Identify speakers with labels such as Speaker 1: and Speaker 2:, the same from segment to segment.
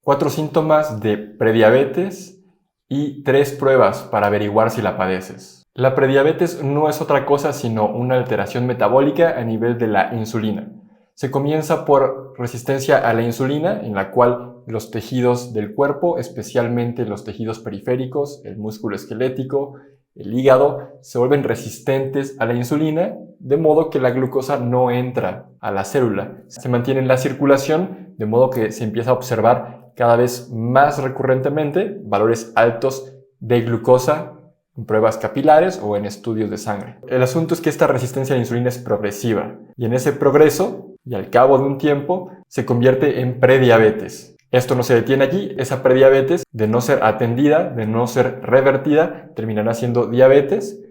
Speaker 1: 4 síntomas de prediabetes y 3 pruebas para averiguar si la padeces. La prediabetes no es otra cosa sino una alteración metabólica a nivel de la insulina. Se comienza por resistencia a la insulina, en la cual los tejidos del cuerpo, especialmente los tejidos periféricos, el músculo esquelético, el hígado, se vuelven resistentes a la insulina, de modo que la glucosa no entra a la célula. Se mantiene en la circulación, de modo que se empieza a observar cada vez más recurrentemente valores altos de glucosa en pruebas capilares o en estudios de sangre. El asunto es que esta resistencia a la insulina es progresiva y en ese progreso, y al cabo de un tiempo, se convierte en prediabetes. Esto no se detiene allí, esa prediabetes, de no ser atendida, de no ser revertida, terminará siendo diabetes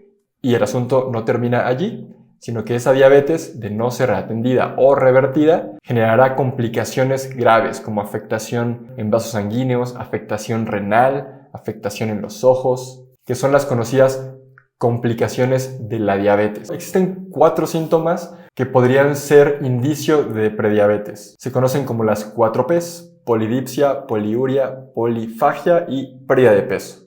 Speaker 1: y el asunto no termina allí, sino que esa diabetes, de no ser atendida o revertida, generará complicaciones graves como afectación en vasos sanguíneos, afectación renal, afectación en los ojos, que son las conocidas complicaciones de la diabetes. Existen 4 síntomas que podrían ser indicio de prediabetes. Se conocen como las 4 P's: polidipsia, poliuria, polifagia y pérdida de peso.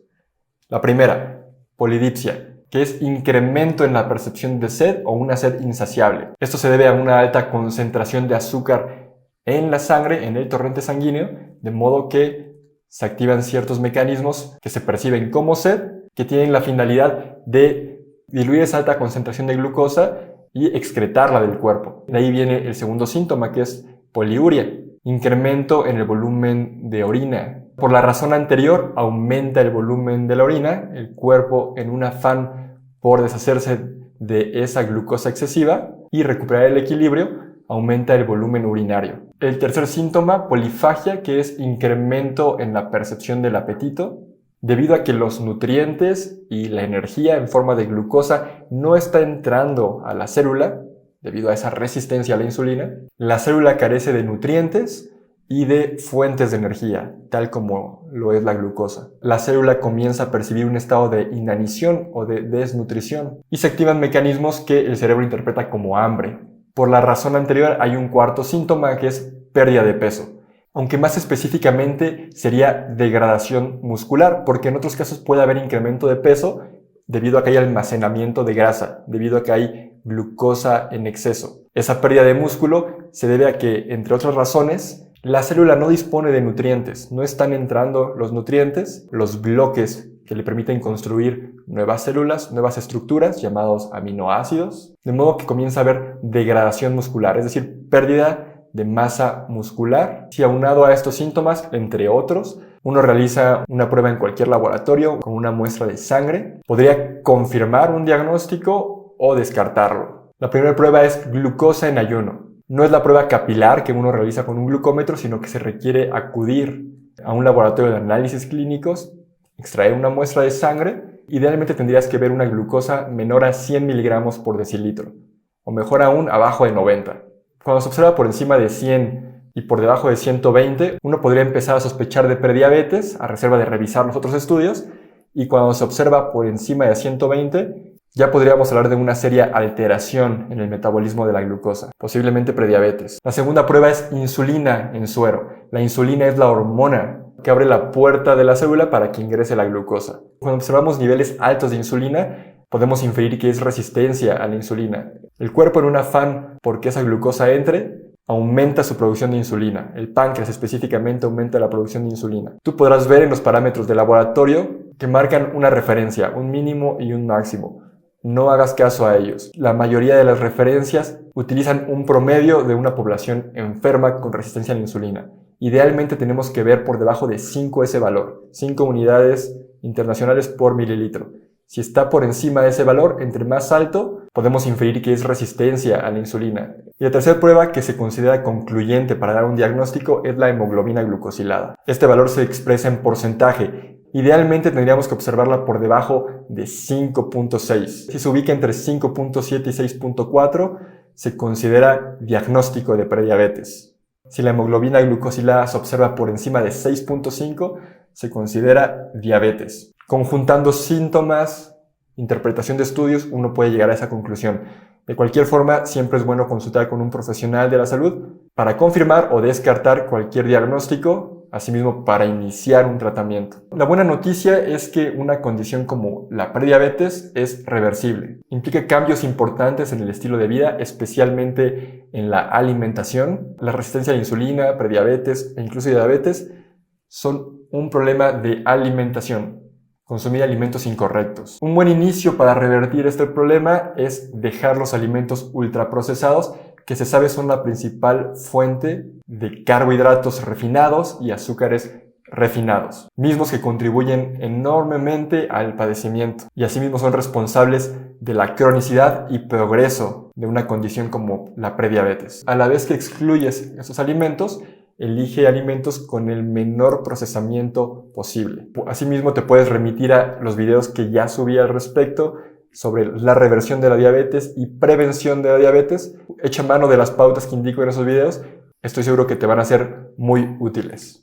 Speaker 1: La primera, polidipsia, que es incremento en la percepción de sed o una sed insaciable. Esto se debe a una alta concentración de azúcar en la sangre, en el torrente sanguíneo, de modo que se activan ciertos mecanismos que se perciben como sed, que tienen la finalidad de diluir esa alta concentración de glucosa y excretarla del cuerpo. De ahí viene el segundo síntoma, que es poliuria, incremento en el volumen de orina. Por la razón anterior, aumenta el volumen de la orina, el cuerpo, en un afán por deshacerse de esa glucosa excesiva y recuperar el equilibrio, aumenta el volumen urinario. El tercer síntoma, polifagia, que es incremento en la percepción del apetito, debido a que los nutrientes y la energía en forma de glucosa no está entrando a la célula, debido a esa resistencia a la insulina. La célula carece de nutrientes y de fuentes de energía, tal como lo es la glucosa. La célula comienza a percibir un estado de inanición o de desnutrición y se activan mecanismos que el cerebro interpreta como hambre. Por la razón anterior hay un cuarto síntoma, que es pérdida de peso, aunque más específicamente sería degradación muscular, porque en otros casos puede haber incremento de peso debido a que hay almacenamiento de grasa, debido a que hay glucosa en exceso. Esa pérdida de músculo se debe a que, entre otras razones, la célula no dispone de nutrientes, no están entrando los nutrientes, los bloques que le permiten construir nuevas células, nuevas estructuras llamados aminoácidos, de modo que comienza a haber degradación muscular, es decir, pérdida de masa muscular. Si aunado a estos síntomas, entre otros, uno realiza una prueba en cualquier laboratorio con una muestra de sangre, podría confirmar un diagnóstico o descartarlo. La primera prueba es glucosa en ayuno. No es la prueba capilar que uno realiza con un glucómetro, sino que se requiere acudir a un laboratorio de análisis clínicos, extraer una muestra de sangre. Idealmente tendrías que ver una glucosa menor a 100 miligramos por decilitro, o mejor aún, abajo de 90. Cuando se observa por encima de 100 y por debajo de 120, uno podría empezar a sospechar de prediabetes, a reserva de revisar los otros estudios, y cuando se observa por encima de 120, ya podríamos hablar de una seria alteración en el metabolismo de la glucosa, posiblemente prediabetes. La segunda prueba es insulina en suero. La insulina es la hormona que abre la puerta de la célula para que ingrese la glucosa. Cuando observamos niveles altos de insulina, podemos inferir que es resistencia a la insulina. El cuerpo, en un afán por que esa glucosa entre, aumenta su producción de insulina. El páncreas específicamente aumenta la producción de insulina. Tú podrás ver en los parámetros de laboratorio que marcan una referencia, un mínimo y un máximo. No hagas caso a ellos. La mayoría de las referencias utilizan un promedio de una población enferma con resistencia a la insulina. Idealmente tenemos que ver por debajo de 5 ese valor, 5 unidades internacionales por mililitro. Si está por encima de ese valor, entre más alto, podemos inferir que es resistencia a la insulina. Y la tercera prueba que se considera concluyente para dar un diagnóstico es la hemoglobina glucosilada. Este valor se expresa en porcentaje. Idealmente tendríamos que observarla por debajo de 5.6. Si se ubica entre 5.7 y 6.4, se considera diagnóstico de prediabetes. Si la hemoglobina glucosilada se observa por encima de 6.5, se considera diabetes. Conjuntando síntomas, interpretación de estudios, uno puede llegar a esa conclusión. De cualquier forma, siempre es bueno consultar con un profesional de la salud para confirmar o descartar cualquier diagnóstico asimismo para iniciar un tratamiento. La buena noticia es que una condición como la prediabetes es reversible. Implica cambios importantes en el estilo de vida, especialmente en la alimentación. La resistencia a la insulina, prediabetes e incluso diabetes son un problema de alimentación. Consumir alimentos incorrectos. Un buen inicio para revertir este problema es dejar los alimentos ultraprocesados, que se sabe son la principal fuente de carbohidratos refinados y azúcares refinados, mismos que contribuyen enormemente al padecimiento y asimismo son responsables de la cronicidad y progreso de una condición como la prediabetes. A la vez que excluyes esos alimentos, elige alimentos con el menor procesamiento posible. Asimismo, te puedes remitir a los videos que ya subí al respecto sobre la reversión de la diabetes y prevención de la diabetes. Echa mano de las pautas que indico en esos videos. Estoy seguro que te van a ser muy útiles.